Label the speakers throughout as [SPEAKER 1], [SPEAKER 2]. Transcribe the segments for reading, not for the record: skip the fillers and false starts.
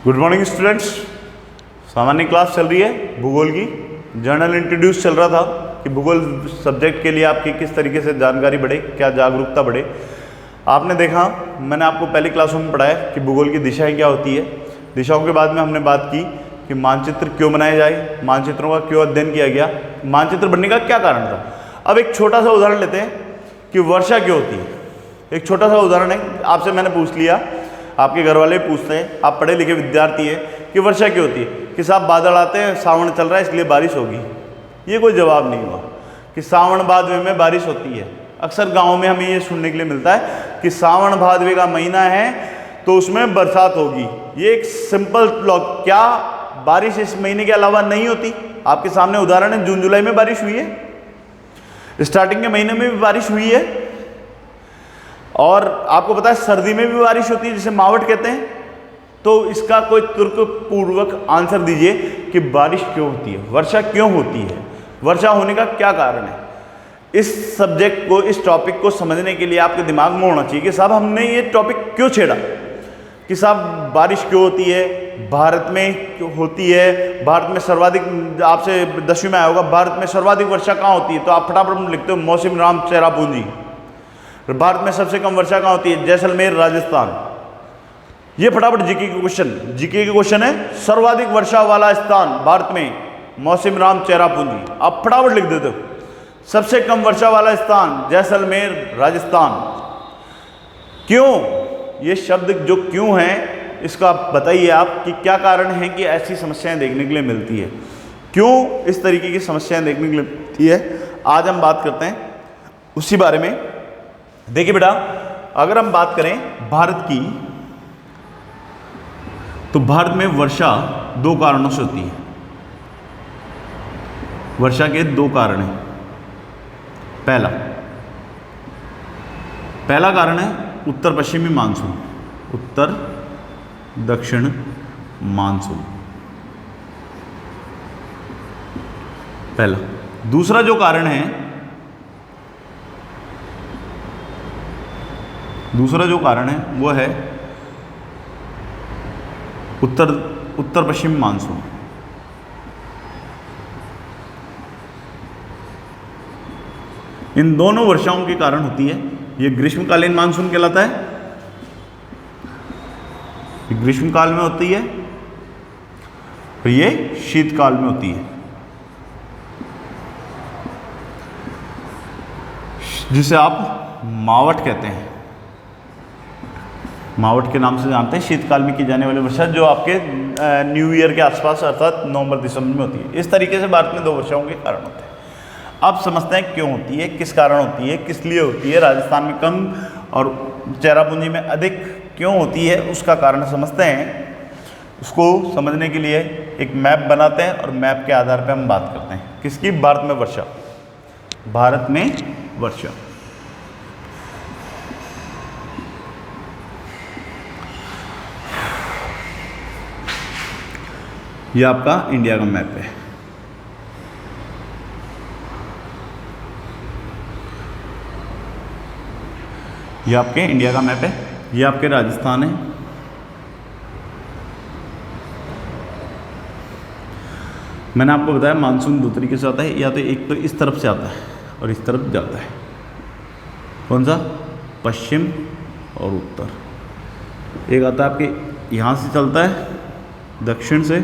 [SPEAKER 1] Good morning students. सामान्य class चल रही है भूगोल की। जर्नल इंट्रोड्यूस चल रहा था कि भूगोल सब्जेक्ट के लिए आपकी किस तरीके से जानकारी बढ़े, क्या जागरूकता बढ़े। आपने देखा, मैंने आपको पहली क्लासों में पढ़ाया कि भूगोल की दिशाएं क्या होती है। दिशाओं के बाद में हमने बात की कि मानचित्र क्यों बनाए जाए, मानचित्रों का क्यों अध्ययन किया गया, मानचित्र बनने का क्या कारण था। अब एक छोटा सा उदाहरण लेते हैं कि वर्षा क्यों होती है। एक छोटा सा उदाहरण है, आपसे मैंने पूछ लिया, आपके घर वाले पूछते हैं, आप पढ़े लिखे विद्यार्थी हैं, कि वर्षा क्यों होती है। कि साहब बादल आते हैं, सावन चल रहा है इसलिए बारिश होगी। ये कोई जवाब नहीं हुआ कि सावन भादवे में बारिश होती है। अक्सर गाँव में हमें ये सुनने के लिए मिलता है कि सावन भादवे का महीना है तो उसमें बरसात होगी। ये एक सिंपल लॉग, क्या बारिश इस महीने के अलावा नहीं होती? आपके सामने उदाहरण है, जून जुलाई में बारिश हुई है, स्टार्टिंग के महीने में भी बारिश हुई है, और आपको पता है सर्दी में भी बारिश होती है जिसे मावठ कहते हैं। तो इसका कोई तर्कपूर्वक आंसर दीजिए कि बारिश क्यों होती है, वर्षा क्यों होती है, वर्षा होने का क्या कारण है। इस सब्जेक्ट को, इस टॉपिक को समझने के लिए आपके दिमाग में होना चाहिए कि साहब हमने ये टॉपिक क्यों छेड़ा, कि साहब बारिश क्यों होती है, भारत में क्यों होती है, भारत में सर्वाधिक, आपसे 10वीं में आया होगा, भारत में सर्वाधिक वर्षा कहाँ होती है, तो आप फटाफट लिखते हो मौसम राम चेरापूंजी। भारत में सबसे कम वर्षा कहाँ होती है, जैसलमेर राजस्थान। ये फटाफट जीके के क्वेश्चन, जीके के क्वेश्चन है, सर्वाधिक वर्षा वाला स्थान भारत में मौसम राम चेरापूंजी। आप फटाफट लिख देते हो, सबसे कम वर्षा वाला स्थान जैसलमेर राजस्थान। क्यों ये शब्द जो क्यों है, इसका बताइए आप कि क्या कारण है कि ऐसी समस्याएं देखने के लिए मिलती है, क्यों इस तरीके की समस्याएं देखने के लिए मिलती है। आज हम बात करते हैं उसी बारे में। देखिए बेटा, अगर हम बात करें भारत की, तो भारत में वर्षा दो कारणों से होती है। वर्षा के दो कारण हैं। पहला कारण है उत्तर पश्चिमी मानसून, उत्तर दक्षिण मानसून पहला। दूसरा जो कारण है वो है उत्तर पश्चिम मानसून। इन दोनों वर्षाओं के कारण होती है। ये ग्रीष्मकालीन मानसून कहलाता है, ये ग्रीष्मकाल में होती है, और ये शीतकाल में होती है, जिसे आप मावठ कहते हैं। मावठ के नाम से जानते हैं शीतकाल में की जाने वाली वर्षा, जो आपके न्यू ईयर के आसपास अर्थात नवंबर दिसंबर में होती है। इस तरीके से भारत में दो वर्षाओं के कारण होते हैं। अब समझते हैं क्यों होती है, किस कारण होती है, किस लिए होती है, राजस्थान में कम और चेरापूंजी में अधिक क्यों होती है, उसका कारण समझते हैं। उसको समझने के लिए एक मैप बनाते हैं और मैप के आधार पर हम बात करते हैं किसकी, भारत में वर्षा। भारत में वर्षा, यह आपका इंडिया का मैप है। यह आपके इंडिया का मैप है, यह आपके राजस्थान है, मैंने आपको बताया मानसून दो तरीके से आता है, या तो एक तो इस तरफ से आता है और इस तरफ जाता है। कौन सा? पश्चिम और उत्तर। एक आता है आपके यहाँ से चलता है दक्षिण से,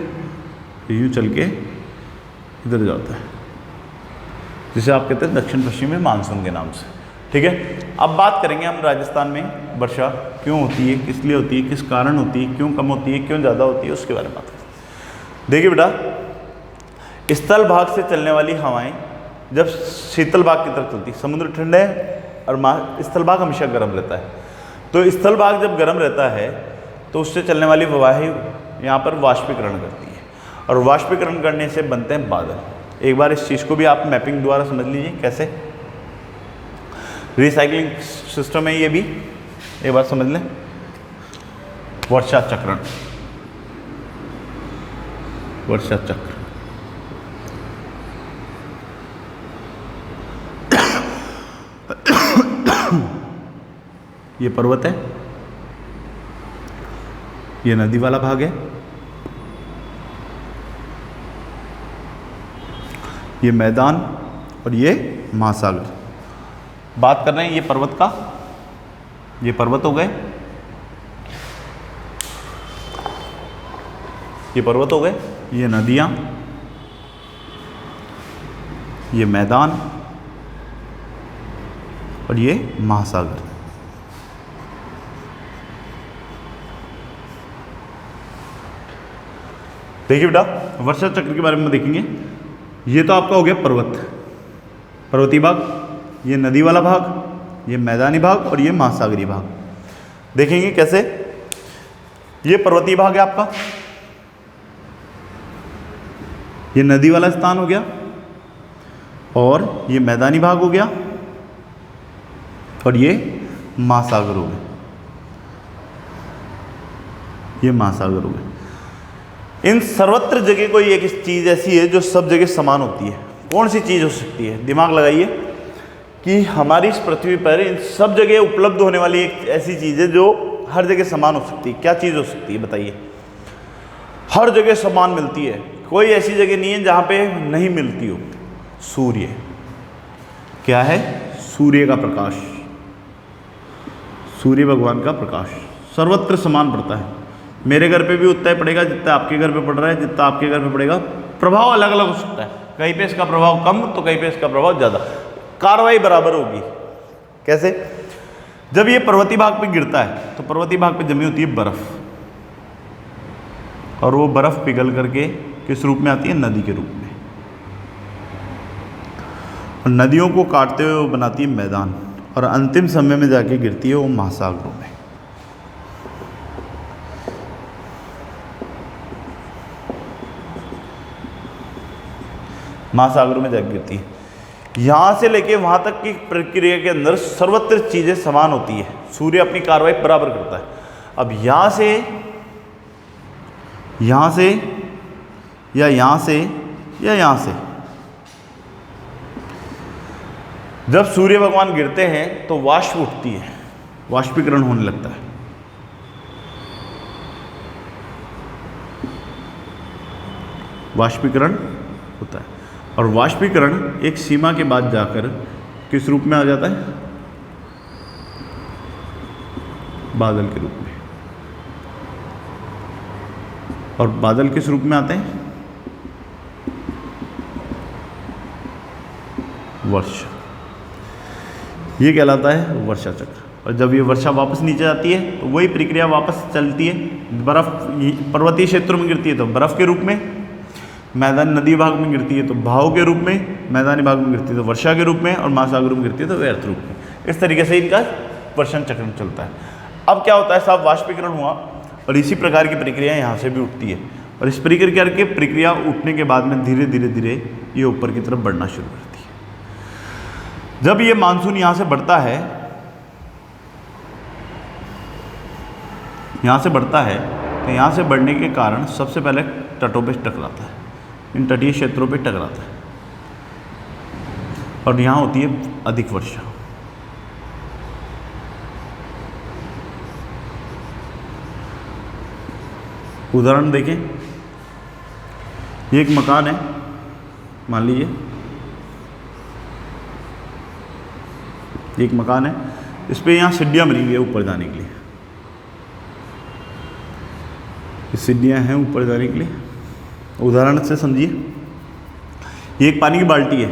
[SPEAKER 1] यूँ चल के इधर जाता है, जिसे आप कहते हैं दक्षिण पश्चिमी मानसून के नाम से। ठीक है, अब बात करेंगे हम राजस्थान में वर्षा क्यों होती है, किस लिए होती है, किस कारण होती है, क्यों कम होती है, क्यों ज़्यादा होती है, उसके बारे में बात करें। देखिए बेटा, स्थल भाग से चलने वाली हवाएं जब शीतल भाग की तरफ चलती, समुद्र ठंडा है और स्थल भाग हमेशा गर्म रहता है। तो स्थल भाग जब गर्म रहता है तो उससे चलने वाली हवाएं यहाँ पर वाष्पीकरण करती है, और वाष्पीकरण करने से बनते हैं बादल। एक बार इस चीज़ को भी आप मैपिंग द्वारा समझ लीजिए कैसे। रिसाइकलिंग सिस्टम है ये भी, एक बार समझ लें। वर्षा चक्रण, वर्षा चक्र, ये पर्वत है, ये नदी वाला भाग है, ये मैदान और ये महासागर। बात कर रहे हैं ये पर्वत का, ये पर्वत हो गए, ये पर्वत हो गए, ये नदियाँ, ये मैदान और ये महासागर। देखिए बेटा, वर्षा चक्र के बारे में देखेंगे। ये तो आपका हो गया पर्वत, पर्वतीय भाग, ये नदी वाला भाग, ये मैदानी भाग और ये महासागरीय भाग। देखेंगे कैसे। ये पर्वतीय भाग है आपका, ये नदी वाला स्थान हो गया और ये मैदानी भाग हो गया और ये महासागर हो गया, ये महासागर हो गया। इन सर्वत्र जगह कोई एक चीज ऐसी है जो सब जगह समान होती है। कौन सी चीज हो सकती है? दिमाग लगाइए कि हमारी इस पृथ्वी पर इन सब जगह उपलब्ध होने वाली एक ऐसी चीज है जो हर जगह समान हो सकती है। क्या चीज हो सकती है बताइए? हर जगह समान मिलती है, कोई ऐसी जगह नहीं है जहां पे नहीं मिलती हो। सूर्य। क्या है? सूर्य का प्रकाश, सूर्य भगवान का प्रकाश सर्वत्र समान पड़ता है। मेरे घर पे भी उतना ही पड़ेगा जितना आपके घर पे पड़ रहा है, जितना आपके घर पे पड़ेगा। प्रभाव अलग अलग हो सकता है, कहीं पे इसका प्रभाव कम तो कहीं पे इसका प्रभाव ज़्यादा, कार्रवाई बराबर होगी। कैसे? जब ये पर्वतीय भाग पे गिरता है तो पर्वतीय भाग पे जमी होती है बर्फ, और वो बर्फ पिघल करके किस रूप में आती है? नदी के रूप में। और नदियों को काटते हुए वो बनाती है मैदान, और अंतिम समय में जाके गिरती है वो महासागरों में। महासागरों में जाके गिरती है। यहाँ से लेके वहाँ तक की प्रक्रिया के अंदर सर्वत्र चीज़ें समान होती है। सूर्य अपनी कार्रवाई बराबर करता है। अब यहाँ से या यहाँ से या यहाँ से जब सूर्य भगवान गिरते हैं तो वाष्प उठती है, वाष्पीकरण होने लगता है। वाष्पीकरण होता है, और वाष्पीकरण एक सीमा के बाद जाकर किस रूप में आ जाता है? बादल के रूप में। और बादल किस रूप में आते हैं? वर्षा। ये कहलाता है वर्षा चक्र। और जब ये वर्षा वापस नीचे आती है तो वही प्रक्रिया वापस चलती है। बर्फ पर्वतीय क्षेत्रों में गिरती है तो बर्फ के रूप में, मैदान नदी भाग में गिरती है तो भाव के रूप में, मैदानी भाग में गिरती है तो वर्षा के रूप में, और महासागर में गिरती है तो व्यर्थ रूप में। इस तरीके से इनका वर्षण चक्र चलता है। अब क्या होता है साहब? वाष्पीकरण हुआ और इसी प्रकार की प्रक्रिया यहाँ से भी उठती है, और इस प्रक्रिया उठने के बाद में धीरे धीरे धीरे ये ऊपर की तरफ बढ़ना शुरू करती है। जब ये मानसून यहाँ से बढ़ता है, यहाँ से बढ़ता है तो यहाँ से बढ़ने के कारण सबसे पहले तटों पे टकराता है, इन तटीय क्षेत्रों पे टकराता है, और यहाँ होती है अधिक वर्षा। उदाहरण देखें, ये एक मकान है, मान लीजिए एक मकान है, इस पे यहाँ सीढ़ियाँ बनी हुई है ऊपर जाने के लिए। ये सीढ़ियाँ हैं ऊपर जाने के लिए। उदाहरण से समझिए, ये एक पानी की बाल्टी है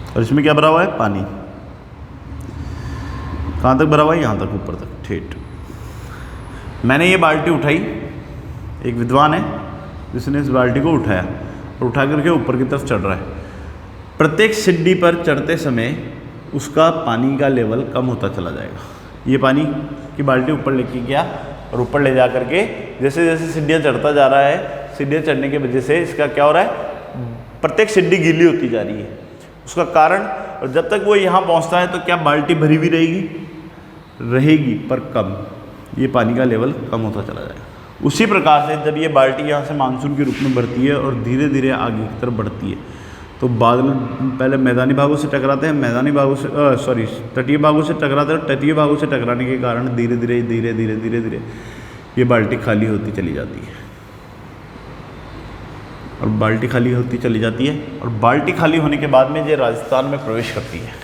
[SPEAKER 1] और इसमें क्या भरा हुआ है? पानी। कहाँ तक भरा हुआ है? यहाँ तक, ऊपर तक, ठेठ। मैंने ये बाल्टी उठाई, एक विद्वान है जिसने इस बाल्टी को उठाया और उठा करके ऊपर की तरफ चढ़ रहा है। प्रत्येक सीढ़ी पर चढ़ते समय उसका पानी का लेवल कम होता चला जाएगा। ये पानी की बाल्टी ऊपर लेके गया और ऊपर ले जा करके जैसे जैसे सीढ़ियाँ चढ़ता जा रहा है, सीढ़ियाँ चढ़ने की वजह से इसका क्या हो रहा है? प्रत्येक सीढ़ी गीली होती जा रही है। उसका कारण, और जब तक वो यहाँ पहुँचता है तो क्या बाल्टी भरी हुई रहेगी पर कम, ये पानी का लेवल कम होता चला जाएगा। उसी प्रकार से जब ये बाल्टी यहाँ से मानसून के रूप में बढ़ती है और धीरे धीरे आगे की तरफ बढ़ती है तो बादल पहले मैदानी भागों से टकराते हैं, मैदानी भागों से तटीय भागों से टकराते हैं। तटीय भागों से टकराने के कारण धीरे धीरे धीरे धीरे धीरे धीरे ये बाल्टी खाली होती चली जाती है। और बाल्टी खाली होती चली जाती है, और बाल्टी खाली होने के बाद में ये राजस्थान में प्रवेश करती है।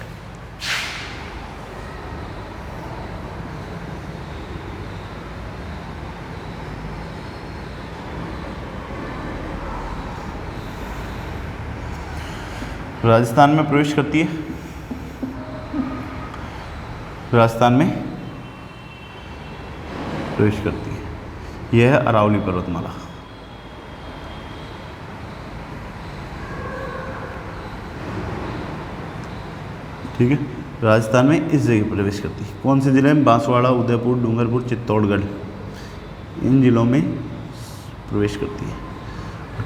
[SPEAKER 1] राजस्थान में प्रवेश करती है, राजस्थान में प्रवेश करती है। यह है अरावली पर्वतमाला। ठीक है, राजस्थान में इस जगह प्रवेश करती है। कौन से जिले में? बांसवाड़ा, उदयपुर, डूंगरपुर, चित्तौड़गढ़, इन जिलों में प्रवेश करती है।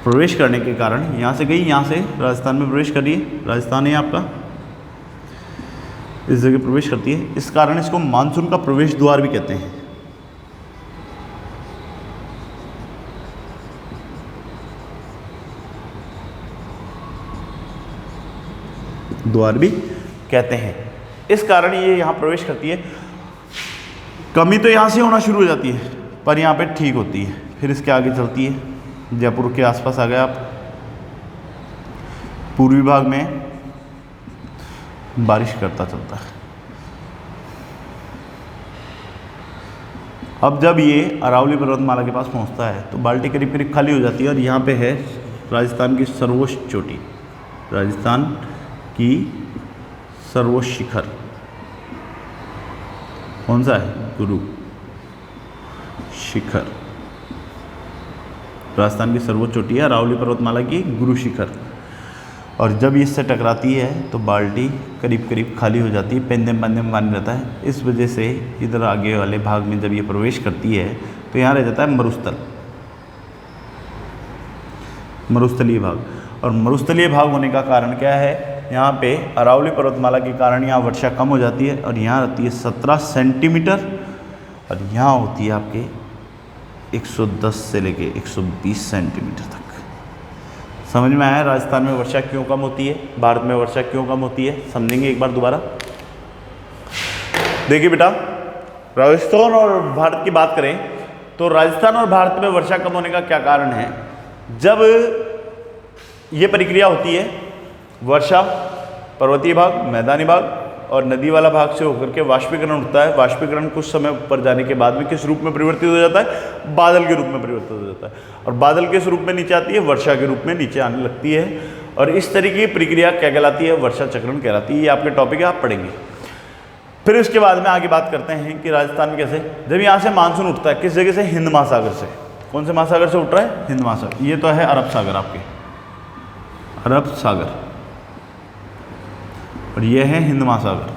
[SPEAKER 1] प्रवेश करने के कारण यहाँ से गई, यहाँ से राजस्थान में प्रवेश कर रही है। राजस्थान है आपका, इस जगह प्रवेश करती है। इस कारण इसको मानसून का प्रवेश द्वार भी कहते हैं। द्वार भी कहते हैं। इस कारण ये यहाँ प्रवेश करती है। कमी तो यहाँ से होना शुरू हो जाती है, पर यहाँ पे ठीक होती है। फिर इसके आगे चलती है, जयपुर के आसपास आ गए आप। पूर्वी भाग में बारिश करता चलता है। अब जब ये अरावली पर्वतमाला के पास पहुंचता है तो बाल्टी करीब करीब खाली हो जाती है, और यहाँ पे है राजस्थान की सर्वोच्च चोटी, राजस्थान की सर्वोच्च शिखर। कौन सा है? गुरु शिखर। राजस्थान की सर्वोच्च चोटी है अरावली पर्वतमाला की गुरु शिखर। और जब इससे टकराती है तो बाल्टी करीब करीब खाली हो जाती है, पेंदे में पानी रहता है। इस वजह से इधर आगे वाले भाग में जब ये प्रवेश करती है तो यहाँ रह जाता है मरुस्थल, मरुस्थलीय भाग। और मरुस्थलीय भाग होने का कारण क्या है? यहाँ पे अरावली पर्वतमाला के कारण यहाँ वर्षा कम हो जाती है, और यहाँ रहती है 17 सेंटीमीटर, और यहाँ होती है आपके 110 से लेके 120 सेंटीमीटर तक। समझ में आया राजस्थान में वर्षा क्यों कम होती है, भारत में वर्षा क्यों कम होती है? समझेंगे एक बार दोबारा। देखिए बेटा, राजस्थान और भारत की बात करें तो राजस्थान और भारत में वर्षा कम होने का क्या कारण है? जब ये प्रक्रिया होती है, वर्षा पर्वतीय भाग, मैदानी भाग और नदी वाला भाग से होकर के वाष्पीकरण उठता है। वाष्पीकरण कुछ समय ऊपर जाने के बाद में किस रूप में परिवर्तित हो जाता है? बादल के रूप में परिवर्तित हो जाता है, और बादल किस रूप में नीचे आती है? वर्षा के रूप में नीचे आने लगती है। और इस तरीके की प्रक्रिया क्या कहलाती है? वर्षा चक्रण कहलाती है। ये आपके टॉपिक है, आप पढ़ेंगे। फिर उसके बाद में आगे बात करते हैं कि राजस्थान में कैसे, जब यहाँ से मानसून उठता है, किस जगह से? हिंद महासागर से। कौन से महासागर से उठ रहा है? हिंद महासागर। ये तो है अरब सागर, आपके अरब सागर, और ये है हिंद महासागर।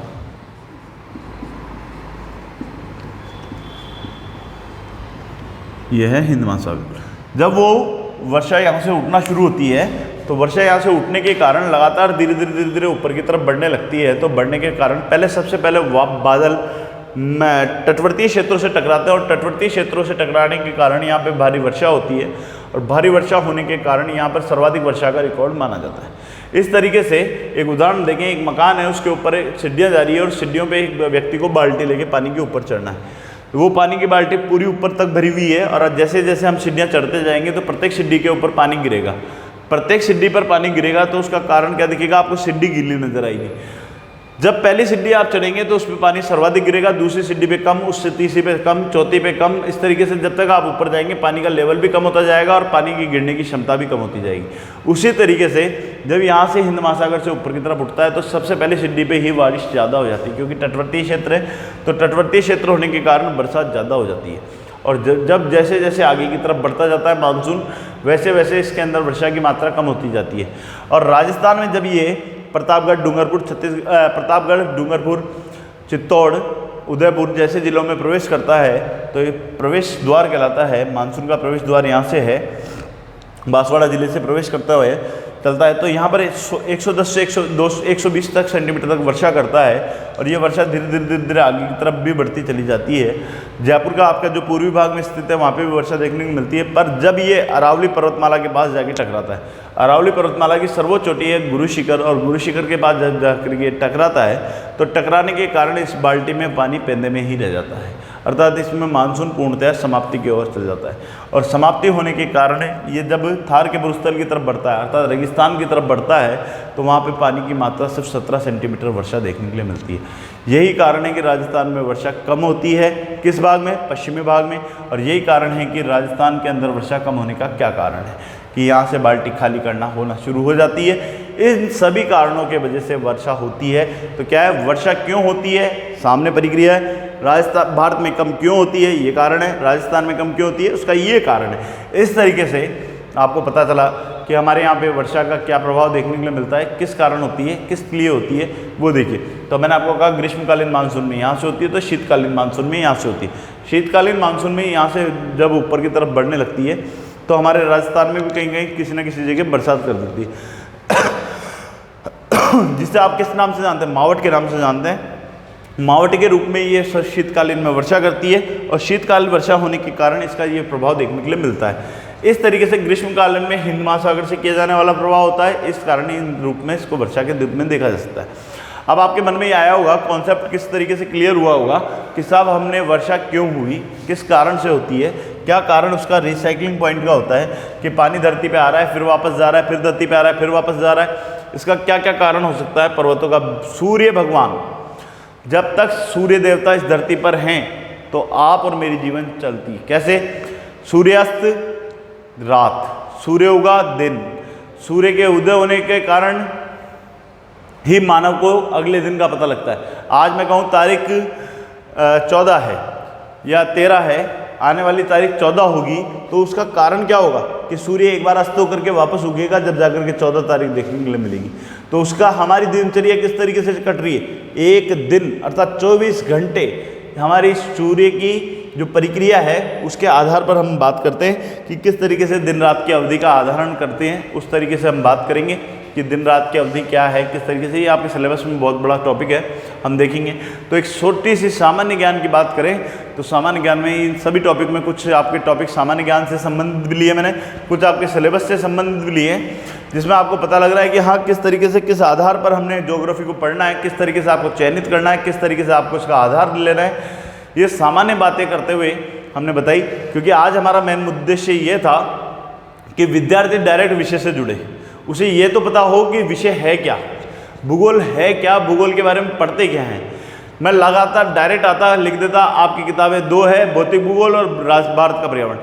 [SPEAKER 1] यह है हिंद महासागर। जब वो वर्षा यहाँ से उठना शुरू होती है तो वर्षा यहाँ से उठने के कारण लगातार धीरे धीरे ऊपर की तरफ बढ़ने लगती है। तो बढ़ने के कारण पहले सबसे पहले बादल तटवर्तीय क्षेत्रों से टकराते हैं, और तटवर्तीय क्षेत्रों से टकराने के कारण यहाँ पे भारी वर्षा होती है, और भारी वर्षा होने के कारण यहाँ पर सर्वाधिक वर्षा का रिकॉर्ड माना जाता है। इस तरीके से एक उदाहरण देखें, एक मकान है, उसके ऊपर सीढ़ियाँ जा रही है, और सीढ़ियों पे एक व्यक्ति को बाल्टी लेके पानी के ऊपर चढ़ना है। वो पानी की बाल्टी पूरी ऊपर तक भरी हुई है, और जैसे जैसे हम सीढ़ियाँ चढ़ते जाएंगे तो प्रत्येक सीढ़ी के ऊपर पानी गिरेगा। प्रत्येक सीढ़ी पर पानी गिरेगा तो उसका कारण क्या दिखेगा? आपको सीढ़ी गीली नजर आएगी। जब पहली सीढ़ी आप चढ़ेंगे तो उसमें पानी सर्वाधिक गिरेगा, दूसरी सीढ़ी पे कम, उससे तीसरी पे कम, चौथी पे कम। इस तरीके से जब तक आप ऊपर जाएंगे पानी का लेवल भी कम होता जाएगा और पानी की गिरने की क्षमता भी कम होती जाएगी। उसी तरीके से जब यहाँ से हिंद महासागर से ऊपर की तरफ उठता है तो सबसे पहले सीढ़ी पे ही बारिश ज़्यादा हो जाती है, क्योंकि तटवर्तीय क्षेत्र है, तो तटवर्तीय क्षेत्र होने के कारण बरसात ज़्यादा हो जाती है। और जब जैसे जैसे आगे की तरफ बढ़ता जाता है मानसून, वैसे वैसे इसके अंदर वर्षा की मात्रा कम होती जाती है। और राजस्थान में जब ये प्रतापगढ़, डूंगरपुर, चित्तौड़, उदयपुर जैसे जिलों में प्रवेश करता है तो ये प्रवेश द्वार कहलाता है। मानसून का प्रवेश द्वार यहाँ से है, बांसवाड़ा जिले से प्रवेश करता हुआ चलता है। तो यहाँ पर 110 से 120 तक सेंटीमीटर तक वर्षा करता है, और ये वर्षा धीरे धीरे आगे की तरफ भी बढ़ती चली जाती है। जयपुर का आपका जो पूर्वी भाग में स्थित है वहाँ पे भी वर्षा देखने को मिलती है। पर जब ये अरावली पर्वतमाला के पास जाके टकराता है, अरावली पर्वतमाला की सर्वोच्च चोटी है गुरु शिखर, और गुरु शिखर के पास जब जाकर ये टकराता है तो टकराने के कारण इस बाल्टी में पानी पेंदे में ही रह जाता है। अर्थात इसमें मानसून पूर्णतः समाप्ति की ओर चल जाता है। और समाप्ति होने के कारण ये जब थार के भूस्थल की तरफ बढ़ता है अर्थात रेगिस्तान की तरफ बढ़ता है तो वहाँ पे पानी की मात्रा सिर्फ 17 सेंटीमीटर वर्षा देखने के लिए मिलती है। यही कारण है कि राजस्थान में वर्षा कम होती है। किस भाग में? पश्चिमी भाग में। और यही कारण है कि राजस्थान के अंदर वर्षा कम होने का क्या कारण है कि यहाँ से बाल्टी खाली करना होना शुरू हो जाती है। इन सभी कारणों के वजह से वर्षा होती है। तो क्या है, वर्षा क्यों होती है? सामने परिक्रिया है। राजस्थान भारत में कम क्यों होती है? ये कारण है। राजस्थान में कम क्यों होती है? उसका ये कारण है। इस तरीके से आपको पता चला कि हमारे यहाँ पे वर्षा का क्या प्रभाव देखने के लिए मिलता है, किस कारण होती है, किस लिए होती है, वो देखिए। तो मैंने आपको कहा ग्रीष्मकालीन मानसून में यहाँ से होती है, तो शीतकालीन मानसून में यहाँ से होती है। शीतकालीन मानसून में यहाँ से जब ऊपर की तरफ बढ़ने लगती है तो हमारे राजस्थान में भी कहीं कहीं किसी न किसी जगह बरसात कर देती है जिसे आप किस नाम से जानते हैं? मावट के नाम से जानते हैं। मावट के रूप में ये शीतकालीन में वर्षा करती है और शीतकालीन वर्षा होने के कारण इसका ये प्रभाव देखने के लिए मिलता है। इस तरीके से ग्रीष्मकालीन में हिंद महासागर से किया जाने वाला प्रभाव होता है। इस कारण इन रूप में इसको वर्षा के रूप में देखा जा सकता है। अब आपके मन में ये आया होगा, कॉन्सेप्ट किस तरीके से क्लियर हुआ होगा कि साहब हमने वर्षा क्यों हुई, किस कारण से होती है, क्या कारण उसका रिसाइकलिंग पॉइंट का होता है कि पानी धरती पे आ रहा है फिर वापस जा रहा है, फिर धरती पे आ रहा है फिर वापस जा रहा है। इसका क्या क्या कारण हो सकता है? पर्वतों का, सूर्य भगवान, जब तक सूर्य देवता इस धरती पर हैं तो आप और मेरी जीवन चलती है। कैसे? सूर्यास्त रात, सूर्य उगा दिन। सूर्य के उदय होने के कारण ही मानव को अगले दिन का पता लगता है। आज मैं कहूँ तारीख 14 है या 13 है, आने वाली तारीख 14 होगी, तो उसका कारण क्या होगा कि सूर्य एक बार अस्त होकर के वापस उगेगा, जब जाकर के 14 तारीख देखने के लिए मिलेगी। तो उसका हमारी दिनचर्या किस तरीके से कट रही है? एक दिन अर्थात 24 घंटे हमारी सूर्य की जो प्रक्रिया है उसके आधार पर हम बात करते हैं कि किस तरीके से दिन रात की अवधि का आधारण करते हैं। उस तरीके से हम बात करेंगे कि दिन रात की अवधि क्या है, किस तरीके से। ये आपके सिलेबस में बहुत बड़ा टॉपिक है, हम देखेंगे। तो एक छोटी सी सामान्य ज्ञान की बात करें तो सामान्य ज्ञान में इन सभी टॉपिक में कुछ आपके टॉपिक सामान्य ज्ञान से संबंधित भी लिए मैंने, कुछ आपके सिलेबस से संबंधित भी लिए, जिसमें आपको पता लग रहा है कि हाँ किस तरीके से, किस आधार पर हमने ज्योग्राफी को पढ़ना है, किस तरीके से आपको चयनित करना है, किस तरीके से आपको उसका आधार लेना है। ये सामान्य बातें करते हुए हमने बताई, क्योंकि आज हमारा मेन उद्देश्य ये था कि विद्यार्थी डायरेक्ट विषय से जुड़े, उसे ये तो पता हो कि विषय है क्या, भूगोल है क्या, भूगोल के बारे में पढ़ते क्या हैं। मैं लगातार डायरेक्ट आता लिख देता आपकी किताबें 2 है, भौतिक भूगोल और भारत का पर्यावरण,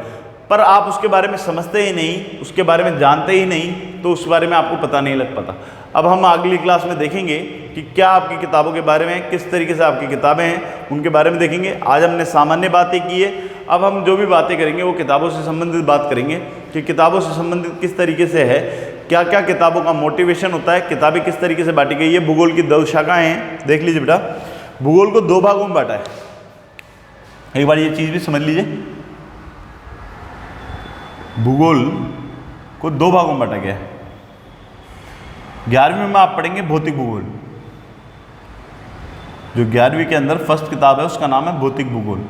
[SPEAKER 1] पर आप उसके बारे में समझते ही नहीं, उसके बारे में जानते ही नहीं, तो उस बारे में आपको पता नहीं लग पाता। अब हम अगली क्लास में देखेंगे कि क्या आपकी किताबों के बारे में, किस तरीके से आपकी किताबें हैं, उनके बारे में देखेंगे। आज हमने सामान्य बातें की है, अब हम जो भी बातें करेंगे वो किताबों से संबंधित बात करेंगे कि किताबों से संबंधित किस तरीके से है, क्या क्या किताबों का मोटिवेशन होता है, किताबें किस तरीके से बांटी गई है। भूगोल की 2 शाखाएँ हैं, देख लीजिए बेटा। भूगोल को 2 भागों में बांटा है, एक बार ये चीज़ भी समझ लीजिए। भूगोल को 2 भागों में बांटा गया है। 11वीं में आप पढ़ेंगे भौतिक भूगोल, जो 11वीं के अंदर फर्स्ट किताब है उसका नाम है भौतिक भूगोल।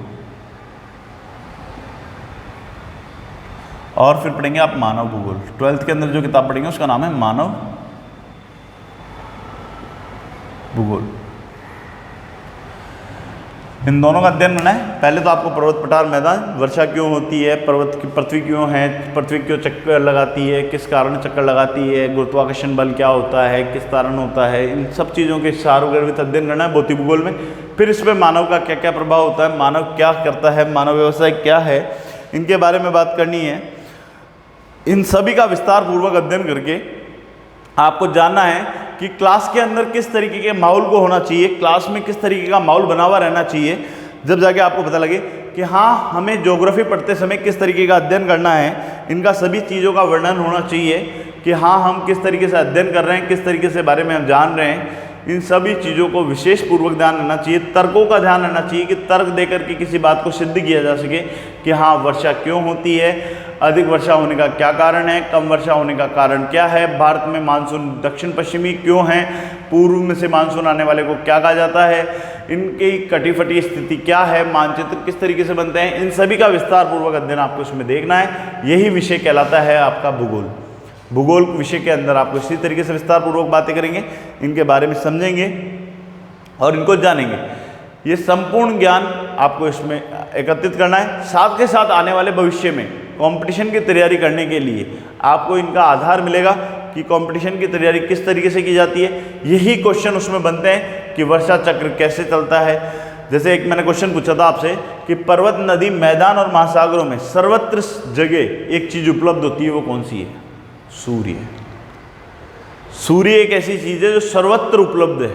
[SPEAKER 1] और फिर पढ़ेंगे आप मानव भूगोल। 12th के अंदर जो किताब पढ़ेंगे उसका नाम है मानव भूगोल। इन दोनों का अध्ययन करना है। पहले तो आपको पर्वत पठार मैदान, वर्षा क्यों होती है, पर्वत की पृथ्वी क्यों है, पृथ्वी क्यों चक्कर लगाती है, किस कारण चक्कर लगाती है, गुरुत्वाकर्षण बल क्या होता है, किस कारण होता है, इन सब चीज़ों के सार्वगर्भित अध्ययन करना है भौतिक भूगोल में। फिर इस पर मानव का क्या क्या प्रभाव होता है, मानव क्या करता है, मानव व्यवसाय क्या है, इनके बारे में बात करनी है। इन सभी का विस्तार पूर्वक अध्ययन करके आपको जानना है कि क्लास के अंदर किस तरीके के माहौल को होना चाहिए, क्लास में किस तरीके का माहौल बना हुआ रहना चाहिए, जब जाके आपको पता लगे कि हाँ हमें ज्योग्राफी पढ़ते समय किस तरीके का अध्ययन करना है। इनका सभी चीज़ों का वर्णन होना चाहिए कि हाँ हम किस तरीके से अध्ययन कर रहे हैं, किस तरीके से बारे में हम जान रहे हैं। इन सभी चीज़ों को विशेष पूर्वक ध्यान रहना चाहिए। तर्कों का ध्यान रहना चाहिए कि तर्क देकर के किसी बात को सिद्ध किया जा सके कि हाँ वर्षा क्यों होती है, अधिक वर्षा होने का क्या कारण है, कम वर्षा होने का कारण क्या है, भारत में मानसून दक्षिण पश्चिमी क्यों है, पूर्व में से मानसून आने वाले को क्या कहा जाता है, इनकी कटीफटी स्थिति क्या है, मानचित्र किस तरीके से बनते हैं, इन सभी का विस्तार पूर्वक अध्ययन आपको इसमें देखना है। यही विषय कहलाता है आपका भूगोल। भूगोल विषय के अंदर आपको इसी तरीके से विस्तार पूर्वक बातें करेंगे, इनके बारे में समझेंगे और इनको जानेंगे। ये संपूर्ण ज्ञान आपको इसमें एकत्रित करना है। साथ के साथ आने वाले भविष्य में कंपटीशन की तैयारी करने के लिए आपको इनका आधार मिलेगा कि कंपटीशन की तैयारी किस तरीके से की जाती है। यही क्वेश्चन उसमें बनते हैं कि वर्षा चक्र कैसे चलता है। जैसे एक मैंने क्वेश्चन पूछा था आपसे कि पर्वत, नदी, मैदान और महासागरों में सर्वत्र जगह एक चीज उपलब्ध होती है, वो कौन सी है? सूर्य। सूर्य एक ऐसी चीज है जो सर्वत्र उपलब्ध है।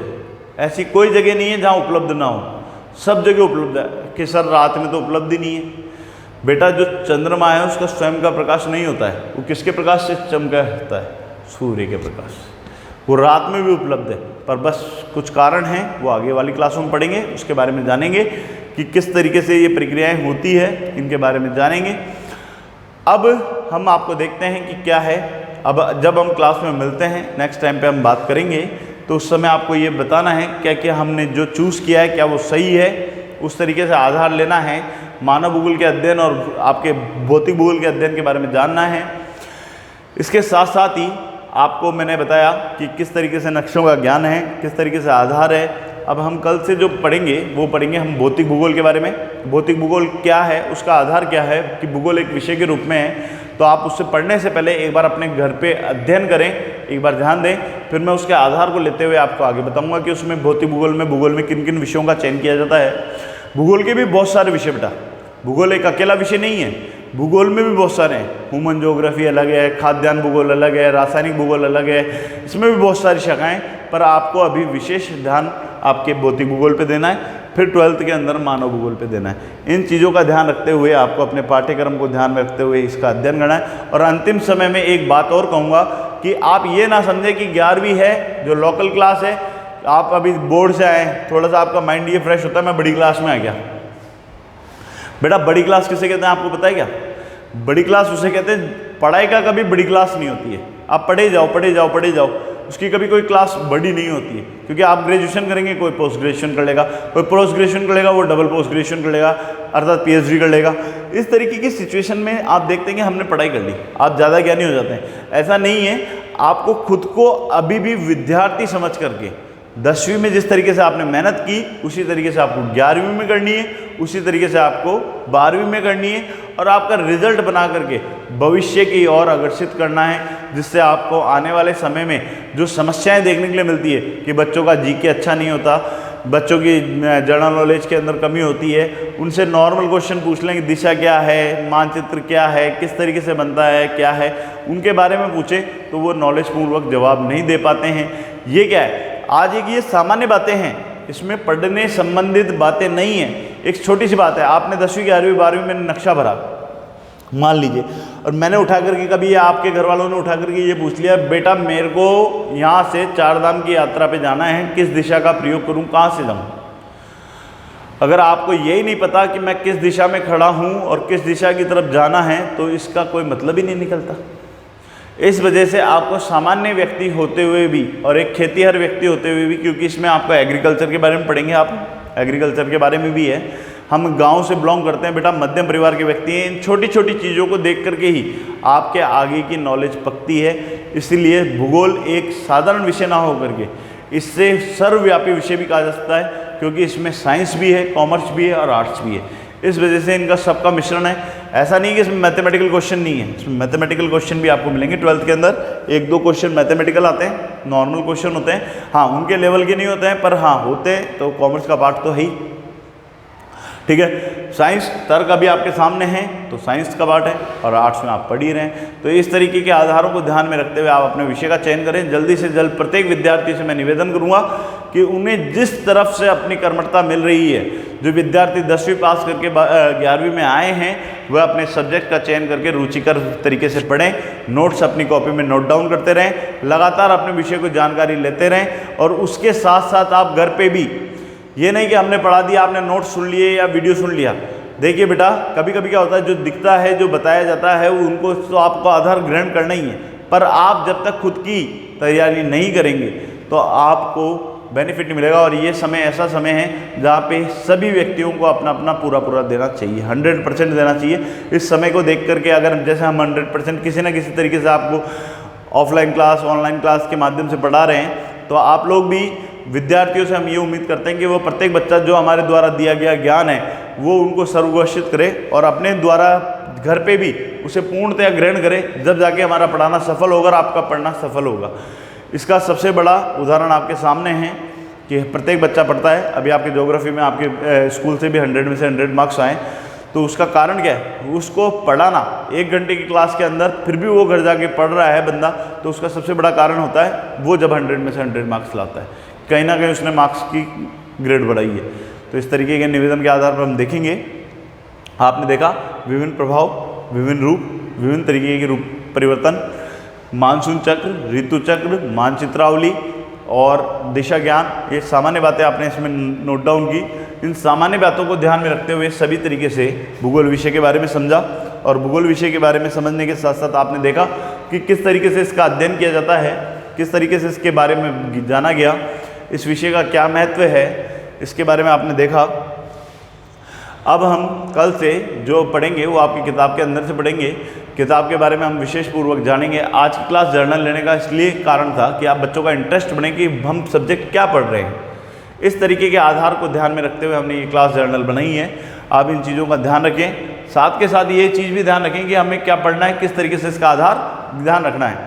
[SPEAKER 1] ऐसी कोई जगह नहीं है जहां उपलब्ध ना हो, सब जगह उपलब्ध है। कि सर रात में तो उपलब्ध ही नहीं है। बेटा जो चंद्रमा है उसका स्वयं का प्रकाश नहीं होता है, वो किसके प्रकाश से चमका होता है? सूर्य के प्रकाश से। वो रात में भी उपलब्ध है, पर बस कुछ कारण हैं, वो आगे वाली क्लासों में पढ़ेंगे, उसके बारे में जानेंगे कि किस तरीके से ये प्रक्रियाएं होती है, इनके बारे में जानेंगे। अब हम आपको देखते हैं कि क्या है। अब जब हम क्लास में मिलते हैं नेक्स्ट टाइम पे हम बात करेंगे, तो उस समय आपको ये बताना है क्या क्या हमने जो चूज़ किया है क्या वो सही है, उस तरीके से आधार लेना है। मानव भूगोल के अध्ययन और आपके भौतिक भूगोल के अध्ययन के बारे में जानना है। इसके साथ साथ ही आपको मैंने बताया कि किस तरीके से नक्शों का ज्ञान है, किस तरीके से आधार है। अब हम कल से जो पढ़ेंगे वो पढ़ेंगे हम भौतिक भूगोल के बारे में। भौतिक भूगोल क्या है, उसका आधार क्या है, कि भूगोल एक विषय के रूप में है। तो आप उससे पढ़ने से पहले एक बार अपने घर पे अध्ययन करें, एक बार ध्यान दें, फिर मैं उसके आधार को लेते हुए आपको आगे बताऊंगा कि उसमें भौतिक भूगोल में किन किन विषयों का चयन किया जाता है। भूगोल के भी बहुत सारे विषय बेटा, भूगोल एक अकेला विषय नहीं है, भूगोल में भी बहुत सारे हैं। ह्यूमन ज्योग्राफी अलग है, खाद्यान्न भूगोल अलग है, रासायनिक भूगोल अलग है, इसमें भी बहुत सारी शाखाएं। पर आपको अभी विशेष ध्यान आपके भौतिक भूगोल पे देना है, फिर 12th के अंदर मानव भूगोल पे देना है। इन चीज़ों का ध्यान रखते हुए आपको अपने पाठ्यक्रम को ध्यान में रखते हुए इसका अध्ययन करना है। और अंतिम समय में एक बात और कहूँगा कि आप ये ना समझें कि 11वीं है जो लोकल क्लास है, आप अभी बोर्ड से आए, थोड़ा सा आपका माइंड ये फ्रेश होता है मैं बड़ी क्लास में आ गया। बेटा बड़ी क्लास किसे कहते हैं आपको पता है क्या? बड़ी क्लास उसे कहते हैं पढ़ाई का कभी बड़ी क्लास नहीं होती है। आप पढ़े जाओ पढ़े जाओ पढ़े जाओ, उसकी कभी कोई क्लास बड़ी नहीं होती है। क्योंकि आप ग्रेजुएशन करेंगे, कोई पोस्ट ग्रेजुएशन कर लेगा, कोई पोस्ट ग्रेजुएशन कर लेगा, वो डबल पोस्ट ग्रेजुएशन कर लेगा, अर्थात पीएचडी कर लेगा। इस तरीके की सिचुएशन में आप देखते हैं कि हमने पढ़ाई कर ली, आप ज़्यादा ज्ञानी हो जाते हैं। ऐसा नहीं है, आपको खुद को अभी भी विद्यार्थी समझ करके 10वीं में जिस तरीके से आपने मेहनत की उसी तरीके से आपको 11वीं में करनी है, उसी तरीके से आपको 12वीं में करनी है, और आपका रिजल्ट बना करके भविष्य की ओर अग्रसित करना है, जिससे आपको आने वाले समय में जो समस्याएं देखने के लिए मिलती है कि बच्चों का जीके अच्छा नहीं होता, बच्चों की जनरल नॉलेज के अंदर कमी होती है, उनसे नॉर्मल क्वेश्चन पूछ लें कि दिशा क्या है, मानचित्र क्या है, किस तरीके से बनता है, क्या है, उनके बारे में पूछें तो वो नॉलेज पूर्वक जवाब नहीं दे पाते हैं। ये क्या है, आज एक ये सामान्य बातें हैं, इसमें पढ़ने संबंधित बातें नहीं है। एक छोटी सी बात है, आपने 10वीं 11वीं 12वीं में नक्शा भरा मान लीजिए, और मैंने उठा करके कभी आपके घर वालों ने उठा करके ये पूछ लिया बेटा मेरे को यहाँ से 4 धाम की यात्रा पे जाना है, किस दिशा का प्रयोग करूँ, कहाँ से जाऊँ? अगर आपको यही नहीं पता कि मैं किस दिशा में खड़ा हूँ और किस दिशा की तरफ जाना है, तो इसका कोई मतलब ही नहीं निकलता। इस वजह से आपको सामान्य व्यक्ति होते हुए भी और एक खेतीहर व्यक्ति होते हुए भी, क्योंकि इसमें आपको एग्रीकल्चर के बारे में पढ़ेंगे, आप एग्रीकल्चर के बारे में भी है, हम गांव से बिलोंग करते हैं बेटा, मध्यम परिवार के व्यक्ति हैं। इन छोटी छोटी चीज़ों को देख करके ही आपके आगे की नॉलेज पकती है। इसलिए भूगोल एक साधारण विषय ना हो करके इससे सर्वव्यापी विषय भी कहा जा सकता है, क्योंकि इसमें साइंस भी है, कॉमर्स भी है और आर्ट्स भी है। इस वजह से इनका सबका मिश्रण है। ऐसा नहीं कि इसमें मैथमेटिकल क्वेश्चन नहीं है, इसमें मैथमेटिकल क्वेश्चन भी आपको मिलेंगे 12th के अंदर। 1-2 क्वेश्चन मैथमेटिकल आते हैं, नॉर्मल क्वेश्चन होते हैं, हाँ उनके लेवल के नहीं होते हैं, पर हाँ होते हैं, तो कॉमर्स का पार्ट तो है ही, ठीक है। साइंस तर्क अभी आपके सामने है, तो साइंस का पार्ट है, और आर्ट्स में आप पढ़ ही रहे हैं। तो इस तरीके के आधारों को ध्यान में रखते हुए आप अपने विषय का चयन करें। जल्दी से जल्द प्रत्येक विद्यार्थी से मैं निवेदन करूंगा कि उन्हें जिस तरफ से अपनी कर्मठता मिल रही है, जो विद्यार्थी 10वीं पास करके 11वीं में आए हैं, वह अपने सब्जेक्ट का चयन करके रुचिकर तरीके से पढ़ें, नोट्स अपनी कॉपी में नोट डाउन करते रहें, लगातार अपने विषय को जानकारी लेते रहें। और उसके साथ साथ आप घर पे भी, ये नहीं कि हमने पढ़ा दिया, आपने नोट सुन लिए या वीडियो सुन लिया। देखिए बेटा, कभी कभी क्या होता है, जो दिखता है, जो बताया जाता है, वो उनको तो आपको आधार ग्रहण करना ही है, पर आप जब तक खुद की तैयारी नहीं करेंगे तो आपको बेनिफिट नहीं मिलेगा। और ये समय ऐसा समय है जहाँ पे सभी व्यक्तियों को अपना अपना पूरा देना चाहिए, 100% देना चाहिए। इस समय को देख करके अगर जैसे हम 100% किसी न किसी तरीके से आपको ऑफलाइन क्लास, ऑनलाइन क्लास के माध्यम से पढ़ा रहे हैं, तो आप लोग भी विद्यार्थियों से हम ये उम्मीद करते हैं कि वो प्रत्येक बच्चा जो हमारे द्वारा दिया गया ज्ञान है वो उनको सर्वघोषित करे और अपने द्वारा घर पे भी उसे पूर्णतया ग्रहण करे, जब जाके हमारा पढ़ाना सफल होगा और आपका पढ़ना सफल होगा। इसका सबसे बड़ा उदाहरण आपके सामने है कि प्रत्येक बच्चा पढ़ता है। अभी आपके ज्योग्राफी में आपके स्कूल से भी 100 में से 100 मार्क्स आए, तो उसका कारण क्या है? उसको पढ़ाना 1 घंटे की क्लास के अंदर फिर भी वो घर जाके पढ़ रहा है बंदा, तो उसका सबसे बड़ा कारण होता है वो जब 100 में से 100 मार्क्स लाता है, कहीं ना कहीं उसने मार्क्स की ग्रेड बढ़ाई है। तो इस तरीके के निवेदन के आधार पर हम देखेंगे, आपने देखा विभिन्न प्रभाव, विभिन्न रूप, विभिन्न तरीके के रूप परिवर्तन, मानसून चक्र, ऋतु चक्र, मानचित्रावली और दिशा ज्ञान, ये सामान्य बातें आपने इसमें नोट डाउन की। इन सामान्य बातों को ध्यान में रखते हुए सभी तरीके से भूगोल विषय के बारे में समझा, और भूगोल विषय के बारे में समझने के साथ साथ आपने देखा कि किस तरीके से इसका अध्ययन किया जाता है, किस तरीके से इसके बारे में जाना गया, इस विषय का क्या महत्व है, इसके बारे में आपने देखा। अब हम कल से जो पढ़ेंगे वो आपकी किताब के अंदर से पढ़ेंगे। किताब के बारे में हम विशेष पूर्वक जानेंगे। आज की क्लास जर्नल लेने का इसलिए कारण था कि आप बच्चों का इंटरेस्ट बने कि हम सब्जेक्ट क्या पढ़ रहे हैं। इस तरीके के आधार को ध्यान में रखते हुए हमने ये क्लास जर्नल बनाई है। आप इन चीज़ों का ध्यान रखें, साथ के साथ ये चीज़ भी ध्यान रखें कि हमें क्या पढ़ना है, किस तरीके से इसका आधार ध्यान रखना है।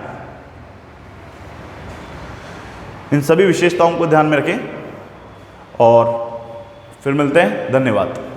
[SPEAKER 1] इन सभी विशेषताओं को ध्यान में रखें और फिर मिलते हैं। धन्यवाद।